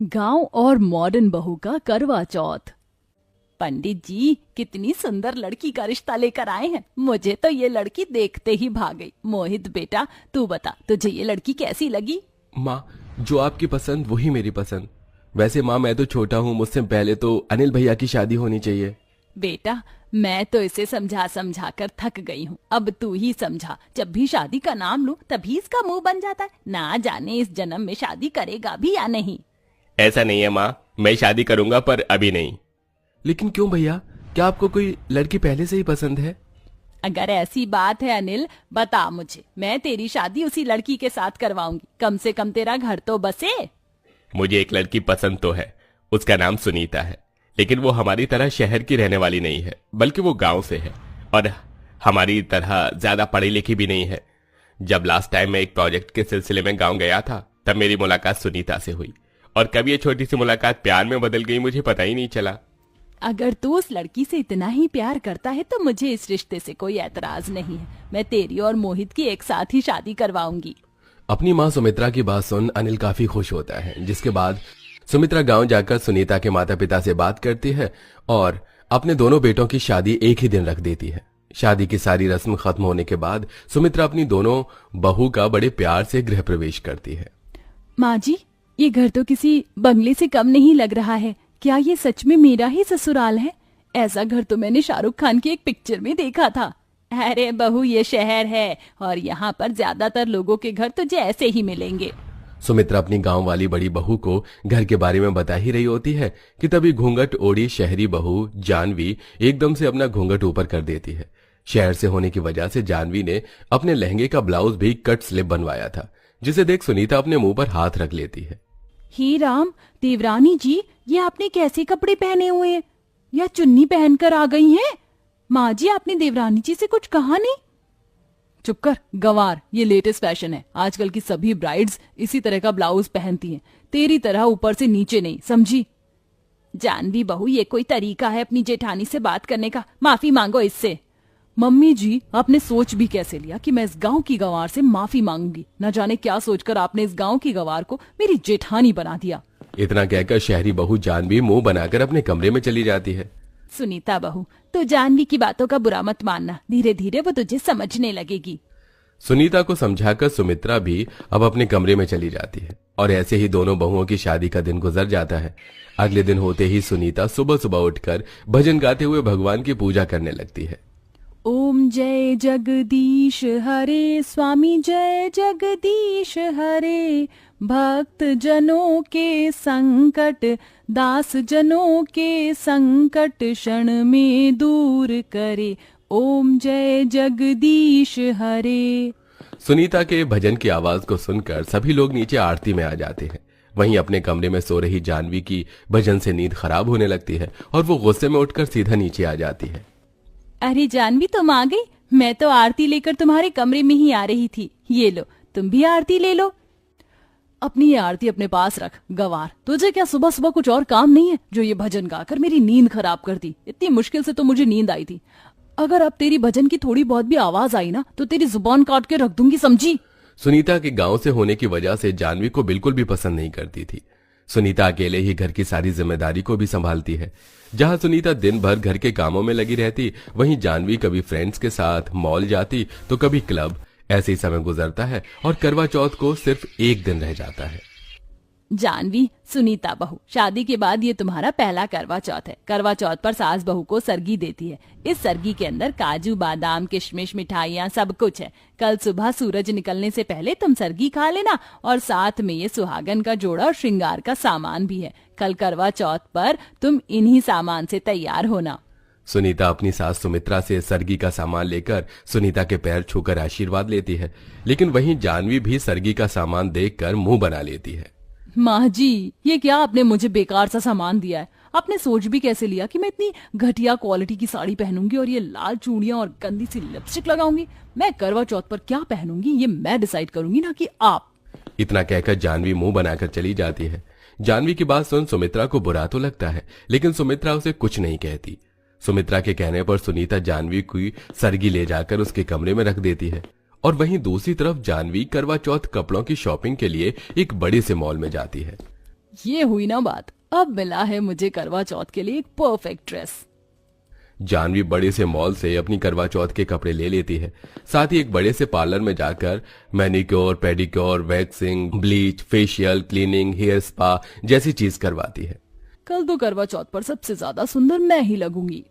गांव और मॉडर्न बहू का करवा चौथ। पंडित जी कितनी सुंदर लड़की का रिश्ता लेकर आए हैं। मुझे तो ये लड़की देखते ही भाग गई। मोहित बेटा तू बता, तुझे ये लड़की कैसी लगी? माँ, जो आपकी पसंद वही मेरी पसंद। वैसे माँ, मैं तो छोटा हूँ, मुझसे पहले तो अनिल भैया की शादी होनी चाहिए। बेटा मैं तो इसे समझा समझा कर थक गई हूँ, अब तू ही समझा। जब भी शादी का नाम लूं तभी इसका मुंह बन जाता है। ना जाने इस जन्म में शादी करेगा भी या नहीं। ऐसा नहीं है माँ, मैं शादी करूंगा पर अभी नहीं। लेकिन क्यों भैया, क्या आपको कोई लड़की पहले से ही पसंद है? अगर ऐसी बात है अनिल, बता मुझे, मैं तेरी शादी उसी लड़की के साथ करवाऊंगी। कम से कम तेरा घर तो बसे। मुझे एक लड़की पसंद तो है, उसका नाम सुनीता है, लेकिन वो हमारी तरह शहर की रहने वाली नहीं है, बल्कि वो गांव से है और हमारी तरह ज्यादा पढ़ी लिखी भी नहीं है। जब लास्ट टाइम मैं एक प्रोजेक्ट के सिलसिले में गांव गया था, तब मेरी मुलाकात सुनीता से हुई और कब ये छोटी सी मुलाकात प्यार में बदल गई मुझे पता ही नहीं चला। अगर तू उस लड़की से इतना ही प्यार करता है तो मुझे इस रिश्ते से कोई एतराज नहीं है। मैं तेरी और मोहित की एक साथ ही शादी करवाऊंगी। अपनी माँ सुमित्रा की बात सुन अनिल काफी खुश होता है, जिसके बाद सुमित्रा गांव जाकर सुनीता के माता पिता से बात करती है और अपने दोनों बेटों की शादी एक ही दिन रख देती है। शादी की सारी रस्म खत्म होने के बाद सुमित्रा अपनी दोनों बहू का बड़े प्यार से गृह प्रवेश करती है। माँ जी, ये घर तो किसी बंगले से कम नहीं लग रहा है। क्या ये सच में मेरा ही ससुराल है? ऐसा घर तो मैंने शाहरुख खान की एक पिक्चर में देखा था। अरे बहू, ये शहर है और यहाँ पर ज्यादातर लोगों के घर तुझे ऐसे ही मिलेंगे। सुमित्रा अपनी गांव वाली बड़ी बहू को घर के बारे में बता ही रही होती है कि तभी घूंघट ओढ़ी शहरी बहू जानवी एकदम से अपना घूंघट ऊपर कर देती है। शहर से होने की वजह से जानवी ने अपने लहंगे का ब्लाउज भी कट स्लिप बनवाया था, जिसे देख सुनीता अपने मुंह पर हाथ रख लेती है। ही राम, देवरानी जी, ये आपने कैसे कपड़े पहने हुए हैं? या चुन्नी पहनकर आ गई हैं? माँ जी, आपने देवरानी जी से कुछ कहा नहीं? चुप कर गंवार, ये लेटेस्ट फैशन है। आजकल की सभी ब्राइड्स इसी तरह का ब्लाउज पहनती हैं, तेरी तरह ऊपर से नीचे नहीं, समझी? जानवी बहू, ये कोई तरीका है अपनी जेठानी से बात करने का? माफी मांगो इससे। मम्मी जी, आपने सोच भी कैसे लिया कि मैं इस गांव की गंवार से माफी मांगूंगी? न जाने क्या सोचकर आपने इस गांव की गंवार को मेरी जेठानी बना दिया। इतना कहकर शहरी बहू जानवी मुंह बनाकर अपने कमरे में चली जाती है। सुनीता बहू, तो जानवी की बातों का बुरा मत मानना, धीरे धीरे वो तुझे समझने लगेगी। सुनीता को समझाकर सुमित्रा भी अब अपने कमरे में चली जाती है और ऐसे ही दोनों बहुओं की शादी का दिन गुजर जाता है। अगले दिन होते ही सुनीता सुबह सुबह उठकर भजन गाते हुए भगवान की पूजा करने लगती है। ओम जय जगदीश हरे, स्वामी जय जगदीश हरे, भक्त जनों के संकट, दास जनों के संकट क्षण में दूर करे, ओम जय जगदीश हरे। सुनीता के भजन की आवाज को सुनकर सभी लोग नीचे आरती में आ जाते हैं। वहीं अपने कमरे में सो रही जानवी की भजन से नींद खराब होने लगती है और वो गुस्से में उठकर सीधा नीचे आ जाती है। अरे जानवी, तुम आ गई? मैं तो आरती लेकर तुम्हारे कमरे में ही आ रही थी। ये लो, तुम भी आरती ले लो। अपनी ये आरती अपने पास रख गवार। तुझे क्या सुबह सुबह कुछ और काम नहीं है जो ये भजन गाकर मेरी नींद खराब कर दी? इतनी मुश्किल से तो मुझे नींद आई थी। अगर अब तेरी भजन की थोड़ी बहुत भी आवाज आई ना तो तेरी जुबान काट के रख दूंगी, समझी? सुनीता के गांव से होने की वजह से जानवी को बिल्कुल भी पसंद नहीं करती थी। सुनीता अकेले ही घर की सारी जिम्मेदारी को भी संभालती है। जहां सुनीता दिन भर घर के कामों में लगी रहती, वहीं जानवी कभी फ्रेंड्स के साथ मॉल जाती तो कभी क्लब। ऐसे ही समय गुजरता है और करवा चौथ को सिर्फ एक दिन रह जाता है। जानवी, सुनीता बहू, शादी के बाद ये तुम्हारा पहला करवा चौथ है। करवा चौथ पर सास बहू को सरगी देती है। इस सरगी के अंदर काजू बादाम किशमिश मिठाइयाँ सब कुछ है। कल सुबह सूरज निकलने से पहले तुम सरगी खा लेना और साथ में ये सुहागन का जोड़ा और श्रृंगार का सामान भी है। कल करवा चौथ पर तुम इन्हीं सामान से तैयार होना। सुनीता अपनी सास सुमित्रा से सरगी का सामान लेकर सुनीता के पैर छूकर आशीर्वाद लेती है, लेकिन वहीं जानवी भी सरगी का सामान देखकर मुंह बना लेती है। माँ जी, ये क्या आपने मुझे बेकार सा सामान दिया है? आपने सोच भी कैसे लिया कि मैं इतनी घटिया क्वालिटी की साड़ी पहनूंगी और ये लाल चूड़ियां और गंदी सी लिपस्टिक लगाऊंगी? मैं करवा चौथ पर क्या पहनूंगी ये मैं डिसाइड करूंगी, ना कि आप। इतना कहकर जानवी मुंह बनाकर चली जाती है। जानवी की बात सुन सुमित्रा को बुरा तो लगता है, लेकिन सुमित्रा उसे कुछ नहीं कहती। सुमित्रा के कहने पर सुनीता जानवी की सरगी ले जाकर उसके कमरे में रख देती है और वहीं दूसरी तरफ जानवी करवा चौथ कपड़ों की शॉपिंग के लिए एक बड़े से मॉल में जाती है। ये हुई ना बात, अब मिला है मुझे करवा चौथ के लिए एक परफेक्ट ड्रेस। जानवी बड़े से मॉल से अपनी करवा चौथ के कपड़े ले लेती है। साथ ही एक बड़े से पार्लर में जाकर manicure, pedicure, waxing, bleach, facial, cleaning, hair spa जैसी चीज करवाती है। कल तो करवा चौथ पर सबसे ज्यादा सुंदर मैं ही लगूंगी।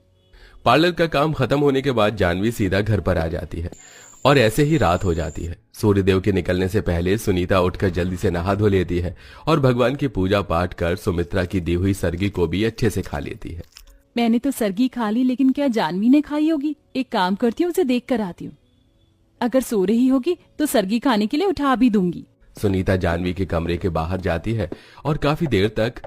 पार्लर का काम खत्म होने के बाद जानवी सीधा घर पर आ जाती है और ऐसे ही रात हो जाती है। सूर्यदेव के निकलने से पहले सुनीता उठकर जल्दी से नहा धो लेती है और भगवान की पूजा पाठ कर सुमित्रा की दी हुई सरगी को भी अच्छे से खा लेती है। मैंने तो सरगी खा ली, लेकिन क्या जानवी ने खाई होगी? एक काम करती हूँ, उसे देख कर आती हूँ। अगर सो रही होगी तो सरगी खाने के लिए उठा भी दूंगी। सुनीता जानवी के कमरे के बाहर जाती है और काफी देर तक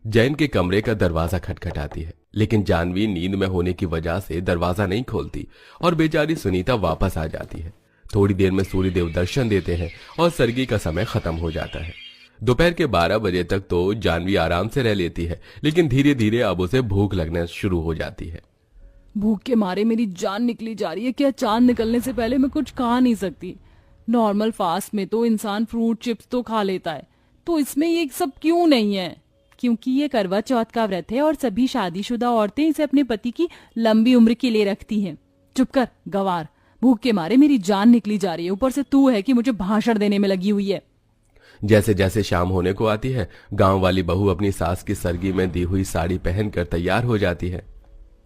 जैन के कमरे का दरवाजा खटखटाती है, लेकिन जानवी नींद में होने की वजह से दरवाजा नहीं खोलती और बेचारी सुनीता वापस आ जाती है। थोड़ी देर में सूर्यदेव दर्शन देते हैं और सरगी का समय खत्म हो जाता है। दोपहर के 12 बजे तक तो जानवी आराम से रह लेती है, लेकिन धीरे धीरे अब उसे भूख लगना शुरू हो जाती है। भूख के मारे मेरी जान निकली जा रही है। क्या चांद निकलने से पहले मैं कुछ खा नहीं सकती? नॉर्मल फास्ट में तो इंसान फ्रूट चिप्स तो खा लेता है, तो इसमें ये सब क्यों नहीं है? क्योंकि ये करवा चौथ का व्रत है और सभी शादीशुदा औरतें इसे अपने पति की लंबी उम्र के लिए रखती हैं। चुप कर गवार, भूख के मारे मेरी जान निकली जा रही है, ऊपर से तू है कि मुझे भाषण देने में लगी हुई है। जैसे जैसे शाम होने को आती है, गांव वाली बहू अपनी सास की सरगी में दी हुई साड़ी पहनकर तैयार हो जाती है।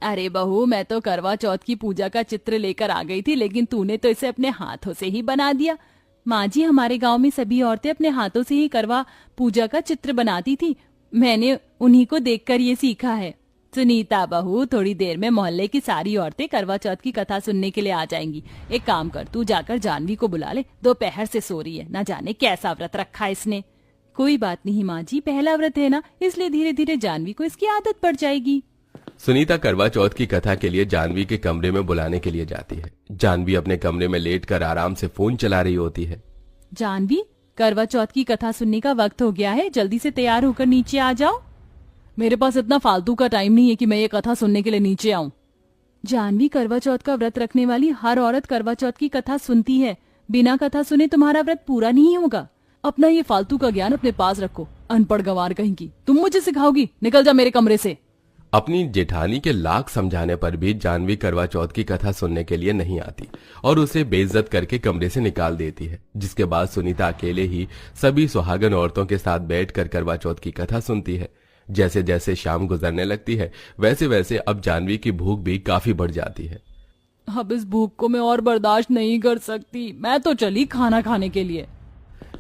अरे बहू, मैं तो करवा चौथ की पूजा का चित्र लेकर आ गई थी, लेकिन तूने तो इसे अपने हाथों से ही बना दिया। माँ जी, हमारे गांव में सभी औरतें अपने हाथों से ही करवा पूजा का चित्र बनाती थी। मैंने उन्हीं को देखकर ये सीखा है। सुनीता बहू, थोड़ी देर में मोहल्ले की सारी औरतें करवा चौथ की कथा सुनने के लिए आ जाएंगी। एक काम कर, तू जाकर जानवी को बुला ले, दोपहर से सो रही है, ना जाने कैसा व्रत रखा है इसने। कोई बात नहीं माँ जी, पहला व्रत है ना, इसलिए धीरे धीरे जानवी को इसकी आदत पड़ जाएगी। सुनीता करवा चौथ की कथा के लिए जानवी के कमरे में बुलाने के लिए जाती है। जानवी अपने कमरे में लेटकर आराम से फोन चला रही होती है। जानवी, करवा चौथ की कथा सुनने का वक्त हो गया है, जल्दी से तैयार होकर नीचे आ जाओ। मेरे पास इतना फालतू का टाइम नहीं है कि मैं ये कथा सुनने के लिए नीचे आऊं। जानवी, करवा चौथ का व्रत रखने वाली हर औरत करवा चौथ की कथा सुनती है। बिना कथा सुने तुम्हारा व्रत पूरा नहीं होगा। अपना ये फालतू का ज्ञान अपने पास रखो, अनपढ़ गंवार कहीं की। तुम मुझे सिखाओगी? निकल जा मेरे कमरे से। अपनी जेठानी के लाख समझाने पर भी जानवी करवा चौथ की कथा सुनने के लिए नहीं आती और उसे बेइज्जत करके कमरे से निकाल देती है। जिसके बाद सुनीता अकेले ही सभी सुहागन औरतों के साथ बैठकर करवा चौथ की कथा सुनती है। जैसे जैसे शाम गुजरने लगती है, वैसे वैसे अब जानवी की भूख भी काफी बढ़ जाती है। अब इस भूख को मैं और बर्दाश्त नहीं कर सकती, मैं तो चली खाना खाने के लिए।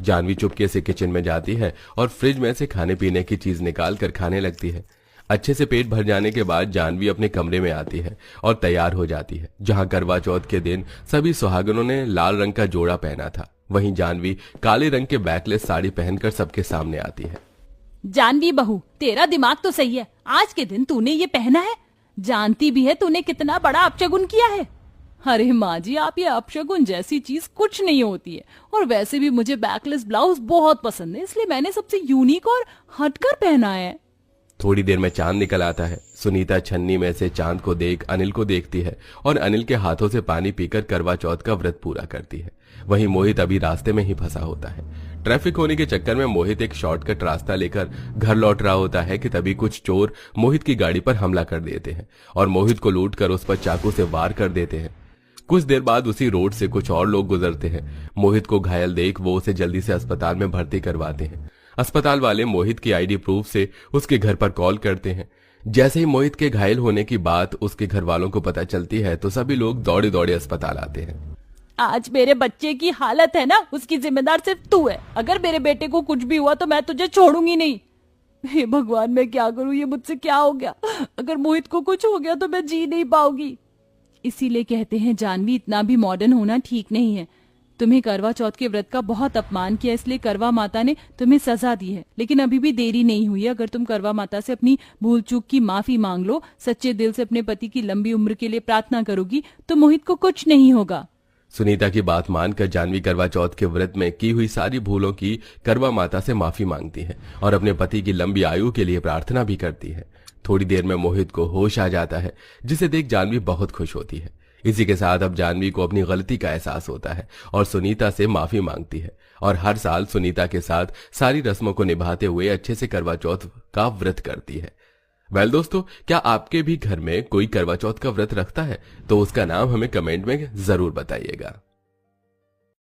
जानवी चुपके से किचन में जाती है और फ्रिज में से खाने पीने की चीज निकाल कर खाने लगती है। अच्छे से पेट भर जाने के बाद जानवी अपने कमरे में आती है और तैयार हो जाती है। जहां करवा चौथ के दिन सभी सुहागनों ने लाल रंग का जोड़ा पहना था, वहीं जानवी काले रंग के बैकलेस साड़ी पहनकर सबके सामने आती है। जानवी बहू, तेरा दिमाग तो सही है, आज के दिन तूने ये पहना है, जानती भी है तूने कितना बड़ा अपशगुन किया है। अरे माँ जी, आप ये अपशगुन जैसी चीज कुछ नहीं होती है, और वैसे भी मुझे बैकलेस ब्लाउज बहुत पसंद है, इसलिए मैंने सबसे यूनिक और हटकर पहना है। थोड़ी देर में चांद निकल आता है। सुनीता छन्नी में से चांद को देख अनिल को देखती है और अनिल के हाथों से पानी पीकर करवा चौथ का व्रत पूरा करती है। वहीं मोहित अभी रास्ते में ही फंसा होता है। ट्रैफिक होने के चक्कर में मोहित एक शॉर्टकट रास्ता लेकर घर लौट रहा होता है कि तभी कुछ चोर मोहित की गाड़ी पर हमला कर देते हैं और मोहित को लूटकर उस पर चाकू से वार कर देते हैं। कुछ देर बाद उसी रोड से कुछ और लोग गुजरते हैं। मोहित को घायल देख वो उसे जल्दी से अस्पताल में भर्ती करवाते हैं। अस्पताल वाले मोहित की आईडी प्रूफ से उसके घर पर कॉल करते हैं। जैसे ही मोहित के घायल होने की बात उसके घर वालों को पता चलती है तो सभी लोग दौड़े दौड़े अस्पताल आते हैं। आज मेरे बच्चे की हालत है ना, उसकी जिम्मेदार सिर्फ तू है। अगर मेरे बेटे को कुछ भी हुआ तो मैं तुझे छोड़ूंगी नहीं। हे भगवान, मैं क्या करूं, ये मुझसे क्या हो गया? अगर मोहित को कुछ हो गया तो मैं जी नहीं पाऊंगी। इसीलिए कहते हैं जानवी, इतना भी मॉडर्न होना ठीक नहीं है। तुम्हें करवा चौथ के व्रत का बहुत अपमान किया, इसलिए करवा माता ने तुम्हें सजा दी है। लेकिन अभी भी देरी नहीं हुई है। अगर तुम करवा माता से अपनी भूल चूक की माफी मांग लो, सच्चे दिल से अपने पति की लंबी उम्र के लिए प्रार्थना करोगी, तो मोहित को कुछ नहीं होगा। सुनीता की बात मानकर जानवी करवा चौथ के व्रत में की हुई सारी भूलों की करवा माता से माफी मांगती है और अपने पति की लंबी आयु के लिए प्रार्थना भी करती है। थोड़ी देर में मोहित को होश आ जाता है, जिसे देख जानवी बहुत खुश होती है। इसी के साथ अब जानवी को अपनी गलती का एहसास होता है और सुनीता से माफी मांगती है और हर साल सुनीता के साथ सारी रस्मों को निभाते हुए अच्छे से करवा चौथ का व्रत करती है। दोस्तों, क्या आपके भी घर में कोई करवा चौथ का व्रत रखता है? तो उसका नाम हमें कमेंट में जरूर बताइएगा।